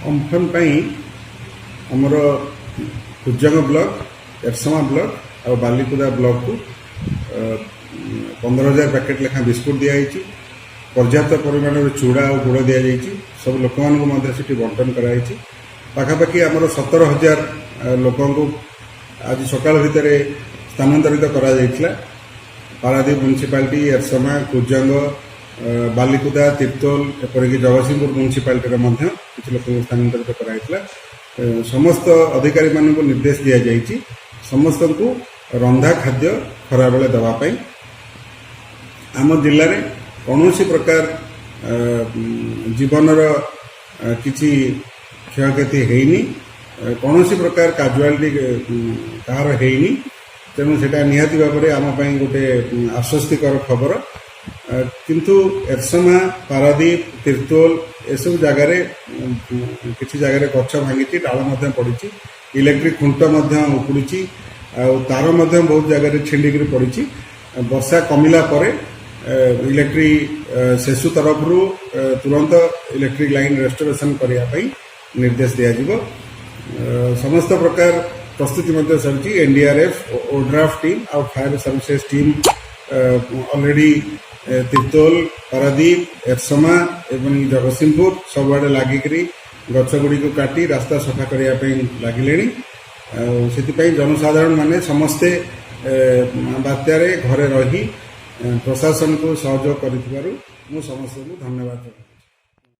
Amphan आमर Kujang block एरसमा block और बालीकुदा block को 15,000 पैकेट लेखा बिस्कुट दिखाई पर्याप्त परिमाण चूड़ा और गुड़ दि जाइए सब लोक मानक बंटन कराई पाखापाखि आमर 17,000 लोक आज सकाल भितर स्थानांतरित करा पारादीप म्युनिसिपालिटी एरसमा कुजंग बालीकुदा तिर्तोल एपरिक जगतसिंहपुर म्युनिसिपालिटी किसी लोक स्थानांतरित कराइला समस्त अधिकारी मानक निर्देश दि जाइए समस्त को रंधा खाद्य खरा बेले देवाई आम जिले में कौन प्रकार जीवनर किसी क्षयक्षति होनी कौन प्रकार काजुआलिटी कहार होनी तेणु से निहाती भाव में आम गोटे आश्वस्तिकर खबर किंतु एरसमा पारादीप तिर्तोल एसबू जगार किसी जगह गछ भांगी डाल पड़ी इलेक्ट्रिक खुंट उपुड़ी तार बहुत जगह छिंडिक पड़ी वर्षा कमिला पर इलेक्ट्रिक सेसु तरफ तुरंत इलेक्ट्रिक लाइन रेस्टोरेशन करने निर्देश दिज्व समस्त प्रकार प्रस्तुति सरी एनडीआरएफ ओड्राफ टीम और fire services team already Tirtol Paradeep Erasama एवं जगतसिंहपुर सबुआड़े लागिकी गछ गुड़ी को काटी रास्ता सफा करने लगिले से जनसाधारण माने समस्ते बात्यारे घरे रही प्रशासन को सहयोग कर समस्त को धन्यवाद।